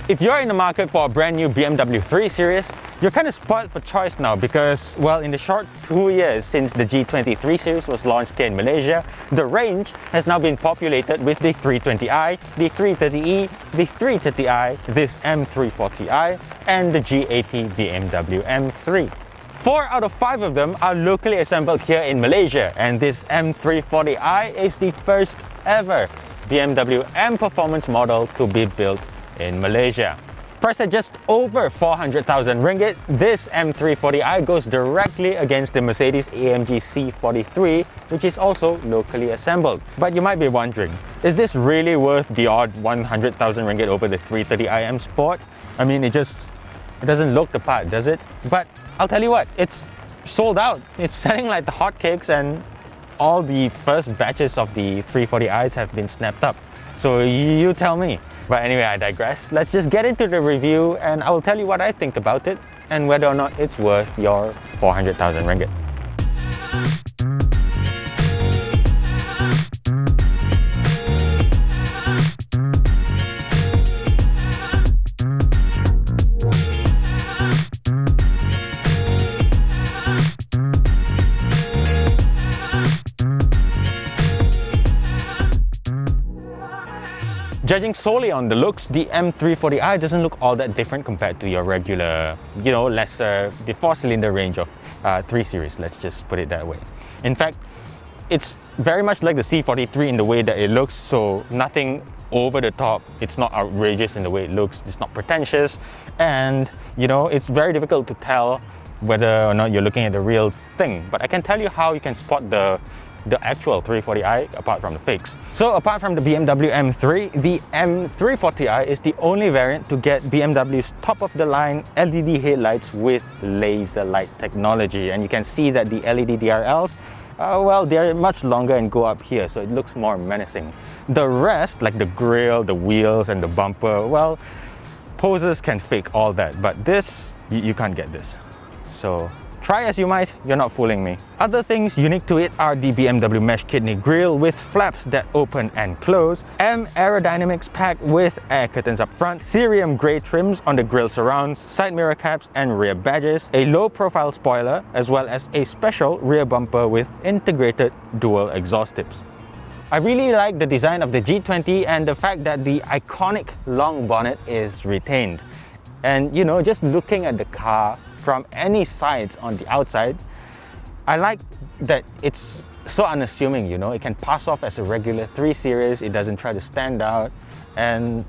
If you're in the market for a brand new BMW 3 Series, you're kind of spoiled for choice now because, well, in the short 2 years since the G20 3 Series was launched here in Malaysia, the range has now been populated with the 320i, the 330e, the 330i, this M340i, and the G80 BMW M3. 4 out of 5 of them are locally assembled here in Malaysia, and this M340i is the first ever BMW M Performance model to be built in Malaysia. Priced at just over 400,000 ringgit, this M340i goes directly against the Mercedes-AMG C43, which is also locally assembled. But you might be wondering, is this really worth the odd 100,000 ringgit over the 330i M Sport? I mean, it doesn't look the part, does it? But I'll tell you what, it's sold out. It's selling like the hotcakes, and all the first batches of the 340i's have been snapped up. So you tell me. But anyway, I digress. Let's just get into the review and I will tell you what I think about it and whether or not it's worth your 400,000 ringgit. Judging solely on the looks, the M340i doesn't look all that different compared to your regular, lesser, the 4-cylinder range of 3 Series, let's just put it that way. In fact, it's very much like the C43 in the way that it looks, so nothing over the top, it's not outrageous in the way it looks, it's not pretentious, and it's very difficult to tell whether or not you're looking at the real thing. But I can tell you how you can spot the actual 340i apart from the fakes. So apart from the BMW M3, the M340i is the only variant to get BMW's top-of-the-line LED headlights with laser light technology. And you can see that the LED DRLs, well, they're much longer and go up here, so it looks more menacing. The rest, like the grille, the wheels, and the bumper, well, posers can fake all that, but this, you can't get this. So try as you might, you're not fooling me. Other things unique to it are the BMW mesh kidney grille with flaps that open and close, M aerodynamics pack with air curtains up front, cerium grey trims on the grille surrounds, side mirror caps and rear badges, a low profile spoiler, as well as a special rear bumper with integrated dual exhaust tips. I really like the design of the G20 and the fact that the iconic long bonnet is retained. And just looking at the car from any sides on the outside, I like that it's so unassuming, it can pass off as a regular 3 Series, it doesn't try to stand out, and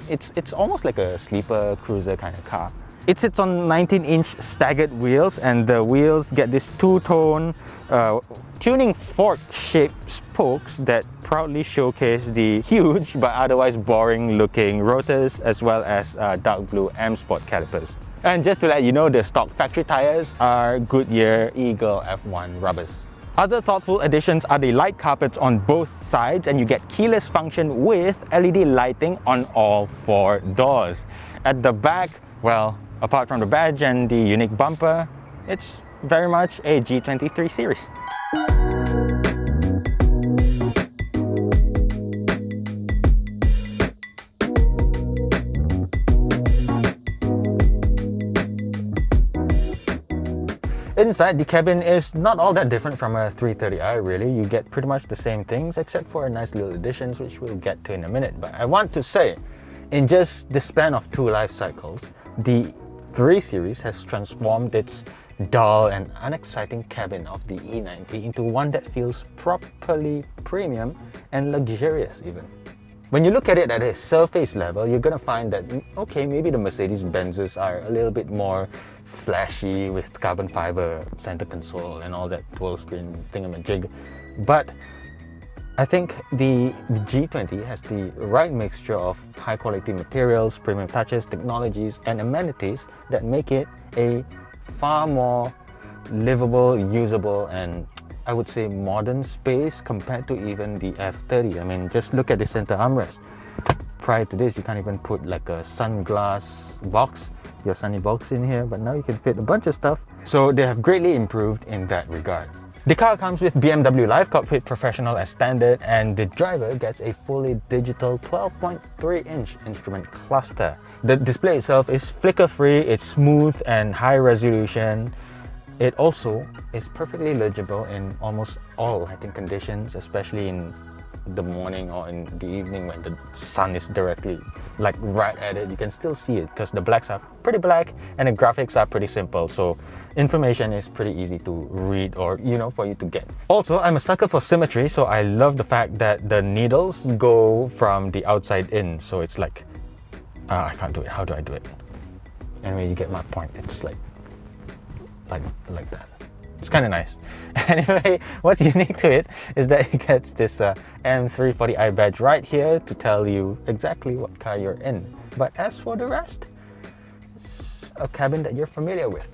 it's almost like a sleeper cruiser kind of car. It sits on 19-inch staggered wheels, and the wheels get this two-tone tuning fork-shaped spokes that proudly showcase the huge but otherwise boring looking rotors, as well as dark blue M Sport calipers. And just to let you know, the stock factory tires are Goodyear Eagle F1 rubbers. Other thoughtful additions are the light carpets on both sides, and you get keyless function with LED lighting on all 4 doors. At the back, well, apart from the badge and the unique bumper, it's very much a G20 3 Series. Inside, the cabin is not all that different from a 330i really. You get pretty much the same things except for nice little additions which we'll get to in a minute. But I want to say, in just the span of 2 life cycles, the 3 Series has transformed its dull and unexciting cabin of the E90 into one that feels properly premium and luxurious even. When you look at it at a surface level, you're gonna find that, okay, maybe the Mercedes-Benzes are a little bit more flashy with carbon fiber center console and all that 12 screen thingamajig, but I think the G20 has the right mixture of high quality materials, premium touches, technologies and amenities that make it a far more livable, usable and I would say modern space compared to even the F30. I mean, just look at the center armrest. Prior to this, you can't even put like a sunglass box, your sunny box in here, but now you can fit a bunch of stuff. So they have greatly improved in that regard. The car comes with BMW Live Cockpit Professional as standard, and the driver gets a fully digital 12.3-inch instrument cluster. The display itself is flicker-free, it's smooth and high resolution. It also is perfectly legible in almost all lighting conditions, especially in the morning or in the evening when the sun is directly like right at it. You can still see it because the blacks are pretty black and the graphics are pretty simple, so information is pretty easy to read, or for you to get. Also, I'm a sucker for symmetry, so I love the fact that the needles go from the outside in, so it's like I can't do it. How do I do it? Anyway, you get my point. It's like that. It's kind of nice. Anyway, what's unique to it is that it gets this M340i badge right here to tell you exactly what car you're in. But as for the rest, it's a cabin that you're familiar with.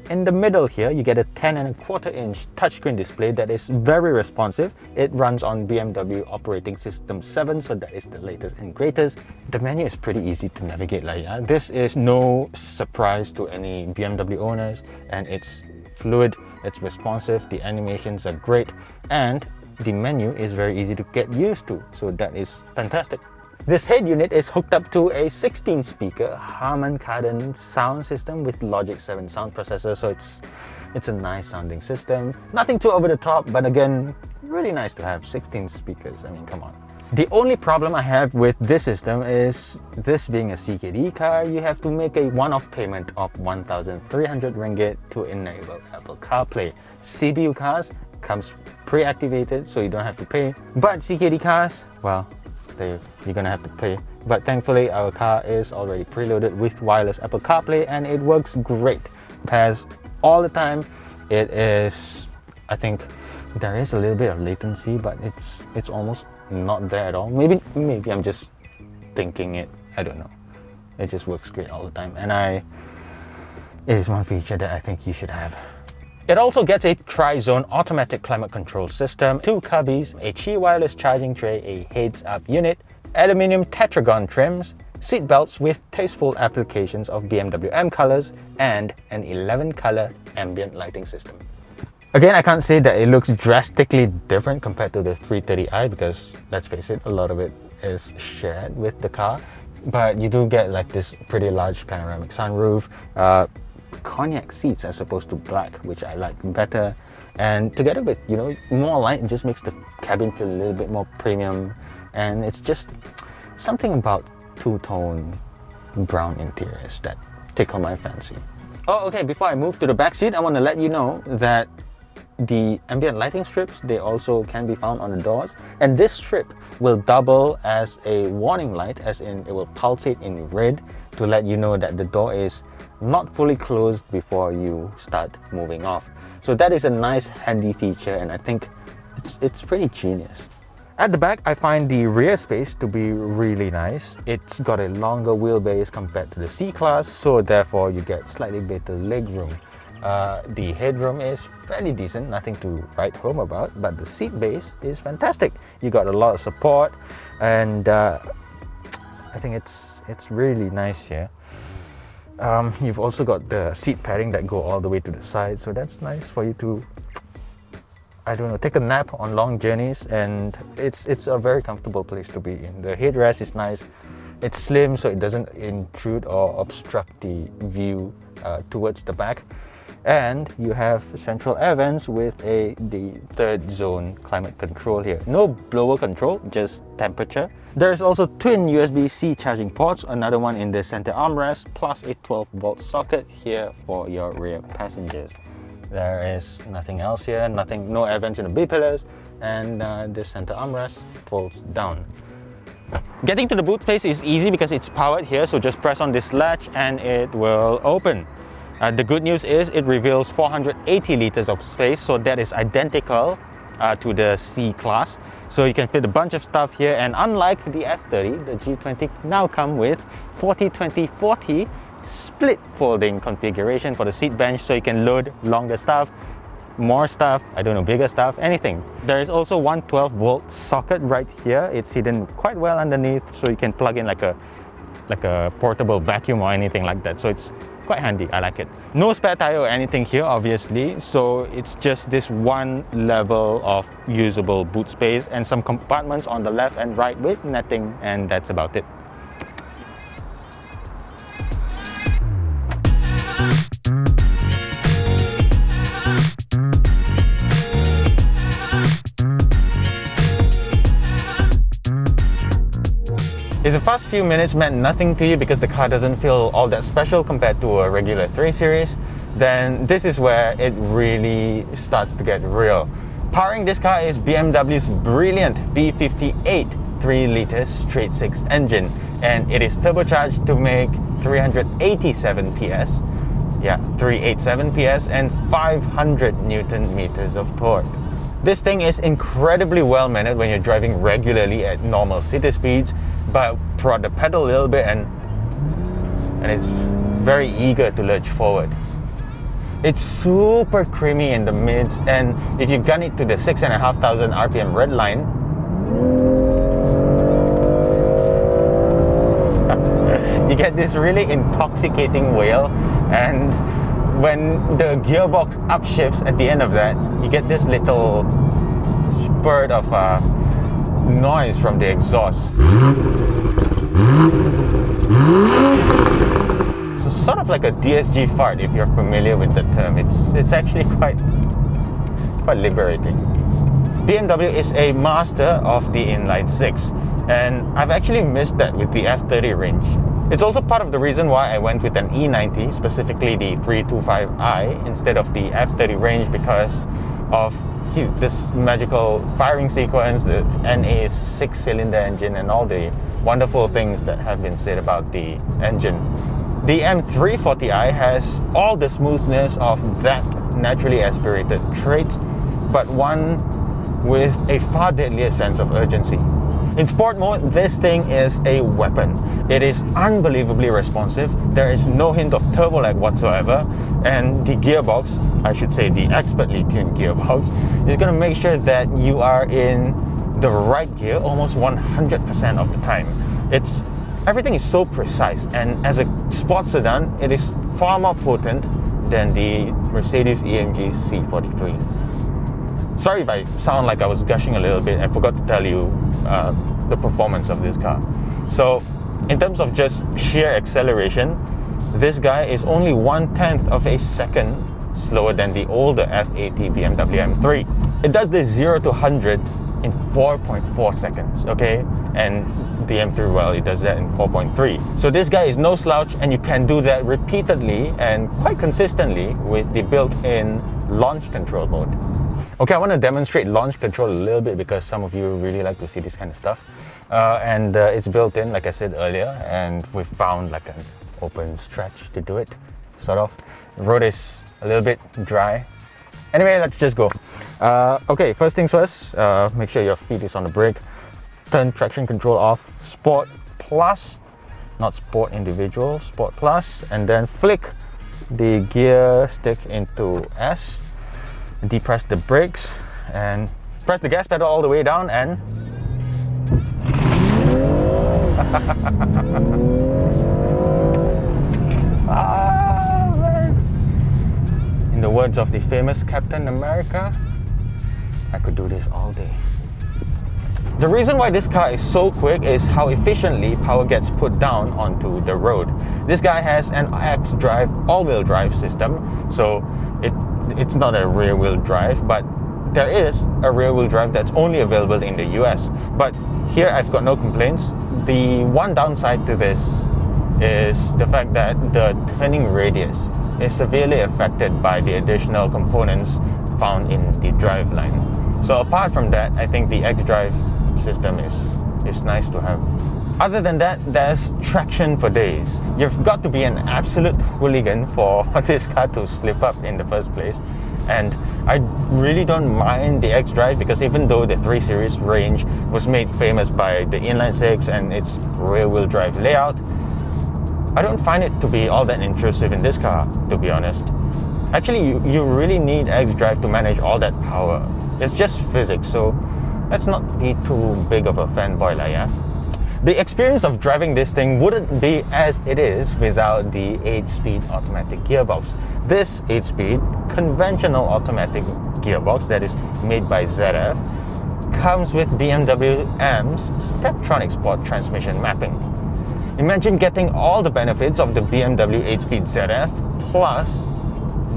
In the middle here, you get a 10.25-inch touchscreen display that is very responsive. It runs on BMW operating system 7, so that is the latest and greatest. The menu is pretty easy to navigate. This is no surprise to any BMW owners, and it's fluid, it's responsive, the animations are great, and the menu is very easy to get used to, so that is fantastic. This head unit is hooked up to a 16-speaker Harman Kardon sound system with Logic 7 sound processor, so it's a nice sounding system. Nothing too over the top, but again, really nice to have 16 speakers. I mean, come on. The only problem I have with this system is, this being a CKD car, you have to make a one-off payment of 1,300 ringgit to enable Apple CarPlay. CBU cars comes pre-activated, so you don't have to pay, but CKD cars, well, you're gonna have to pay. But thankfully our car is already preloaded with wireless Apple CarPlay and it works great. Pairs all the time. It is, I think there is a little bit of latency, but it's almost not there at all. Maybe I'm just thinking it, I don't know. It just works great all the time, and it is one feature that I think you should have. It also gets a tri-zone automatic climate control system, 2 cubbies, a Qi wireless charging tray, a heads-up unit, aluminium tetragon trims, seat belts with tasteful applications of BMW M colors, and an 11-color ambient lighting system. Again, I can't say that it looks drastically different compared to the 330i because, let's face it, a lot of it is shared with the car. But you do get like this pretty large panoramic sunroof, cognac seats as opposed to black, which I like better, and together with more light, it just makes the cabin feel a little bit more premium, and it's just something about two-tone brown interiors that tickle my fancy. Oh, okay, before I move to the back seat, I want to let you know that the ambient lighting strips, they also can be found on the doors, and this strip will double as a warning light, as in it will pulsate in red to let you know that the door is not fully closed before you start moving off. So that is a nice handy feature, and I think it's pretty genius. At the back, I find the rear space to be really nice. It's got a longer wheelbase compared to the C-Class, so therefore you get slightly better leg room. The headroom is fairly decent, nothing to write home about, but the seat base is fantastic. You got a lot of support, and I think it's really nice here. You've also got the seat padding that go all the way to the side, so that's nice for you to, I don't know, take a nap on long journeys, and it's a very comfortable place to be in. The headrest is nice. It's slim, so it doesn't intrude or obstruct the view towards the back. And you have central air vents with the 3rd zone climate control here. No blower control, just temperature. There's also twin USB-C charging ports, another one in the center armrest, plus a 12-volt socket here for your rear passengers. There is nothing else here, no air vents in the B-pillars, and the center armrest folds down. Getting to the boot space is easy because it's powered here, so just press on this latch and it will open. The good news is it reveals 480 liters of space, so that is identical to the C-Class. So you can fit a bunch of stuff here, and unlike the F30, the G20 now come with 40-20-40 split folding configuration for the seat bench, so you can load longer stuff, more stuff, I don't know, bigger stuff, anything. There is also one 12-volt socket right here. It's hidden quite well underneath, so you can plug in like a portable vacuum or anything like that. So quite handy. I like it. No spare tire or anything here, obviously, so it's just this one level of usable boot space and some compartments on the left and right with netting, and that's about it. If the past few minutes meant nothing to you because the car doesn't feel all that special compared to a regular 3 Series, then this is where it really starts to get real. Powering this car is BMW's brilliant B58 3-litre straight-six engine, and it is turbocharged to make 387 PS, 387 PS and 500 Newton meters of torque. This thing is incredibly well mannered when you're driving regularly at normal city speeds, but prod the pedal a little bit and it's very eager to lurch forward. It's super creamy in the mids, and if you gun it to the 6,500 RPM red line, you get this really intoxicating wail, and when the gearbox upshifts at the end of that, you get this little spurt of noise from the exhaust. So sort of like a DSG fart, if you're familiar with the term. It's actually quite liberating. BMW is a master of the inline six, and I've actually missed that with the F30 range. It's also part of the reason why I went with an E90, specifically the 325i, instead of the F30 range, because of this magical firing sequence, the NA 6-cylinder engine, and all the wonderful things that have been said about the engine. The M340i has all the smoothness of that naturally aspirated trait, but one with a far deadlier sense of urgency. In sport mode, this thing is a weapon. It is unbelievably responsive. There is no hint of turbo lag whatsoever, and the gearbox, I should say the expertly tuned gearbox, is going to make sure that you are in the right gear almost 100% of the time. Everything is so precise, and as a sports sedan, it is far more potent than the Mercedes-AMG C43. Sorry if I sound like I was gushing a little bit. I forgot to tell you the performance of this car. So in terms of just sheer acceleration, this guy is only 1/10 of a second slower than the older F80 BMW M3. It does the 0 to 100 in 4.4 seconds, okay? And the M3, well, it does that in 4.3. So this guy is no slouch, and you can do that repeatedly and quite consistently with the built-in launch control mode. Okay, I want to demonstrate launch control a little bit because some of you really like to see this kind of stuff. It's built in, like I said earlier, and we found like an open stretch to do it, sort of. The road is a little bit dry. Anyway, let's just go. Okay, first things first, make sure your feet is on the brake. Turn traction control off, Sport Plus, not Sport Individual, Sport Plus, and then flick the gear stick into S. Depress the brakes and press the gas pedal all the way down, and man. In the words of the famous Captain America, I could do this all day. The reason why this car is so quick is how efficiently power gets put down onto the road. This guy has an xDrive all-wheel drive system, so it's not a rear-wheel drive, but there is a rear-wheel drive that's only available in the US. But here I've got no complaints. The one downside to this is the fact that the turning radius is severely affected by the additional components found in the driveline. So apart from that, I think the xDrive system is nice to have. Other than that, there's traction for days. You've got to be an absolute hooligan for this car to slip up in the first place. And I really don't mind the xDrive, because even though the 3 Series range was made famous by the inline six and its rear-wheel drive layout, I don't find it to be all that intrusive in this car, to be honest. Actually, you really need xDrive to manage all that power. It's just physics, so let's not be too big of a fanboy, yeah? The experience of driving this thing wouldn't be as it is without the 8-speed automatic gearbox. This 8-speed conventional automatic gearbox that is made by ZF comes with BMW M's Steptronic Sport transmission mapping. Imagine getting all the benefits of the BMW 8-speed ZF plus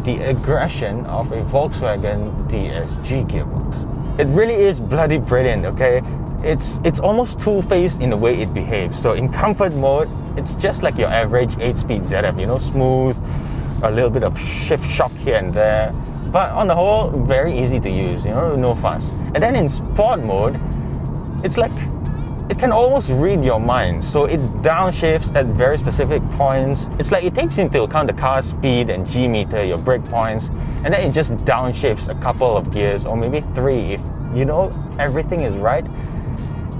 the aggression of a Volkswagen DSG gearbox. It really is bloody brilliant, okay? It's almost two-faced in the way it behaves. So in comfort mode, it's just like your average 8-speed ZF, you know, smooth, a little bit of shift shock here and there. But on the whole, very easy to use, you know, no fuss. And then in sport mode, it's like, it can almost read your mind. So it downshifts at very specific points. It's like it takes into account the car's speed and G meter, your brake points, and then it just downshifts a couple of gears, or maybe 3 if you know everything is right.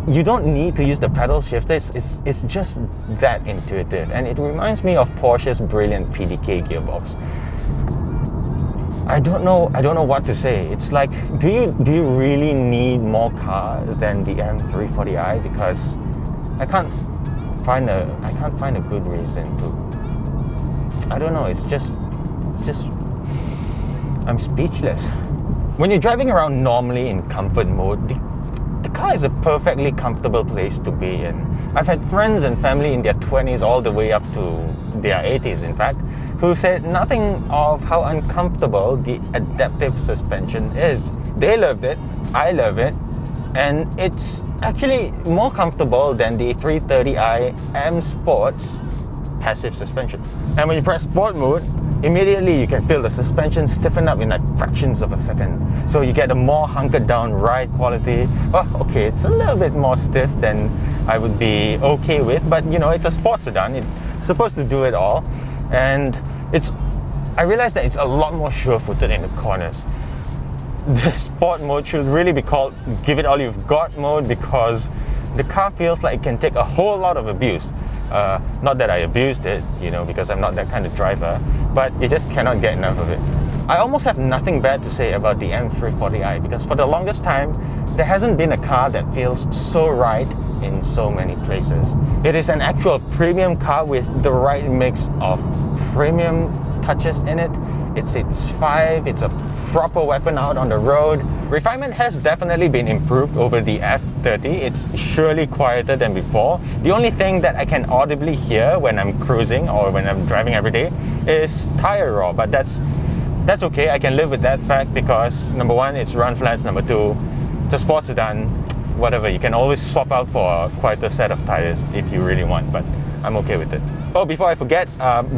You don't need to use the pedal shifter. It's just that intuitive, and it reminds me of Porsche's brilliant PDK gearbox. I don't know what to say. It's like, do you really need more car than the M340i? Because I can't find a good reason to. I don't know. It's just I'm speechless. When you're driving around normally in comfort mode, the car is a perfectly comfortable place to be in. I've had friends and family in their 20s all the way up to their 80s, in fact, who said nothing of how uncomfortable the adaptive suspension is. They loved it, I love it, and it's actually more comfortable than the 330i M Sport's passive suspension. And when you press sport mode, immediately you can feel the suspension stiffen up in like fractions of a second. So you get a more hunkered down ride quality. Well, okay, it's a little bit more stiff than I would be okay with, but you know, it's a sports sedan. It's supposed to do it all. And I realized that it's a lot more sure-footed in the corners. The sport mode should really be called give it all you've got mode, because the car feels like it can take a whole lot of abuse. Not that I abused it, you know, because I'm not that kind of driver, but you just cannot get enough of it. I almost have nothing bad to say about the M340i, because for the longest time, there hasn't been a car that feels so right in so many places. It is an actual premium car with the right mix of premium touches in it. It's a proper weapon out on the road. Refinement has definitely been improved over the F30. It's surely quieter than before. The only thing that I can audibly hear when I'm cruising or when I'm driving every day is tire roar, but that's okay. I can live with that fact because number one, it's run flats. Number two, it's a sports sedan. Whatever, you can always swap out for a quieter set of tires if you really want, but I'm okay with it. Oh, before I forget,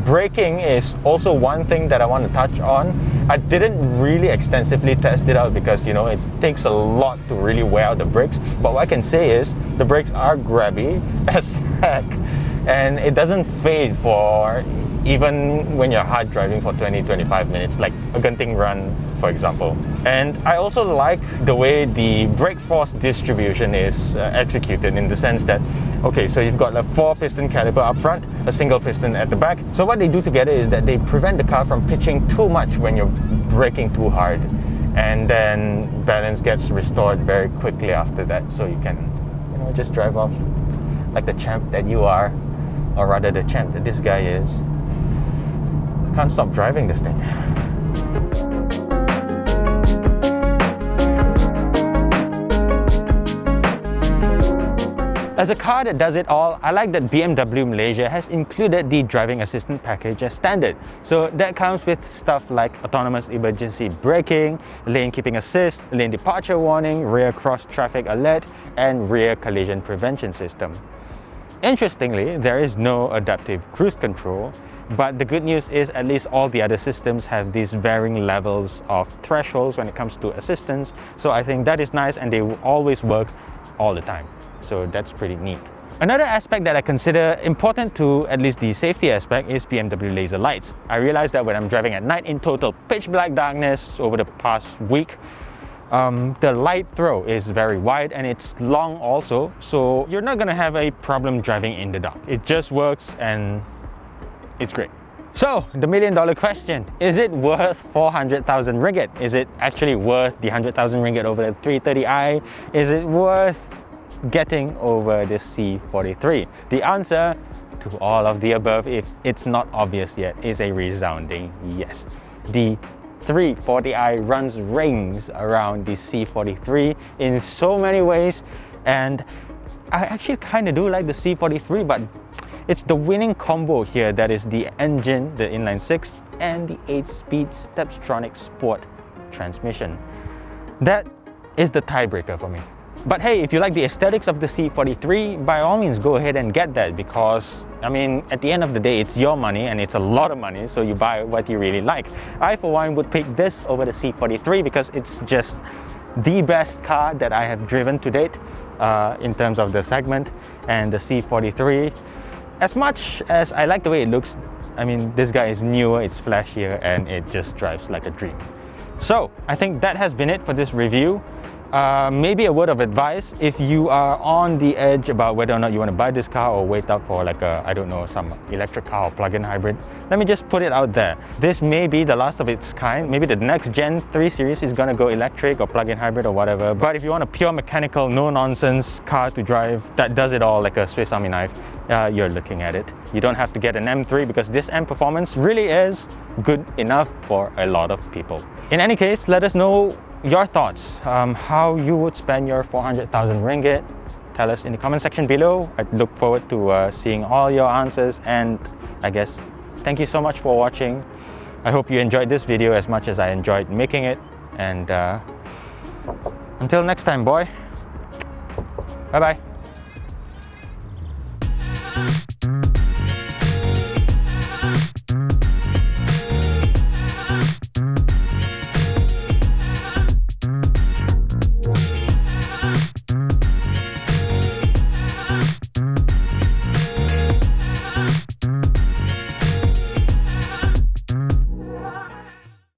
braking is also one thing that I want to touch on. I didn't really extensively test it out because, you know, it takes a lot to really wear out the brakes. But what I can say is the brakes are grabby as heck, and it doesn't fade for even when you're hard driving for 20-25 minutes, like a Genting run, for example. And I also like the way the brake force distribution is executed, in the sense that, okay, so you've got a 4-piston caliper up front, a single piston at the back. So what they do together is that they prevent the car from pitching too much when you're braking too hard, and then balance gets restored very quickly after that, so you can, you know, just drive off like the champ that you are, or rather the champ that this guy is. Can't stop driving this thing. As a car that does it all, I like that BMW Malaysia has included the driving assistant package as standard. So that comes with stuff like autonomous emergency braking, lane keeping assist, lane departure warning, rear cross traffic alert, and rear collision prevention system. Interestingly, there is no adaptive cruise control, but the good news is at least all the other systems have these varying levels of thresholds when it comes to assistance. So I think that is nice, and they will always work all the time. So that's pretty neat. Another aspect that I consider important to at least the safety aspect is BMW laser lights. I realized that when I'm driving at night in total pitch black darkness over the past week, the light throw is very wide and it's long also, so you're not gonna have a problem driving in the dark. It just works and it's great. So, the $1 million question, is it worth 400,000 ringgit? Is it actually worth the 100,000 ringgit over the 330i? Is it worth getting over the C43? The answer to all of the above, if it's not obvious yet, is a resounding yes. The 340i runs rings around the C43 in so many ways, and I actually kind of do like the C43, but it's the winning combo here that is the engine, the inline 6, and the 8-speed Stepstronic Sport transmission. That is the tiebreaker for me. But hey, if you like the aesthetics of the C43, by all means go ahead and get that, because I mean, at the end of the day, it's your money and it's a lot of money, so you buy what you really like. I for one would pick this over the C43 because it's just the best car that I have driven to date in terms of the segment. And the C43, as much as I like the way it looks, I mean, this guy is newer, it's flashier, and it just drives like a dream. So I think that has been it for this review. Maybe a word of advice: if you are on the edge about whether or not you want to buy this car or wait up for like a, I don't know, some electric car or plug-in hybrid, let me just put it out there. This may be the last of its kind. Maybe the next Gen 3 series is going to go electric or plug-in hybrid or whatever. But if you want a pure mechanical, no-nonsense car to drive that does it all like a Swiss Army knife, you're looking at it. You don't have to get an M3 because this M performance really is good enough for a lot of people. In any case, let us know your thoughts, how you would spend your 400,000 ringgit. Tell us in the comment section below. I look forward to seeing all your answers, and I guess thank you so much for watching. I hope you enjoyed this video as much as I enjoyed making it, and until next time, boy. Bye bye.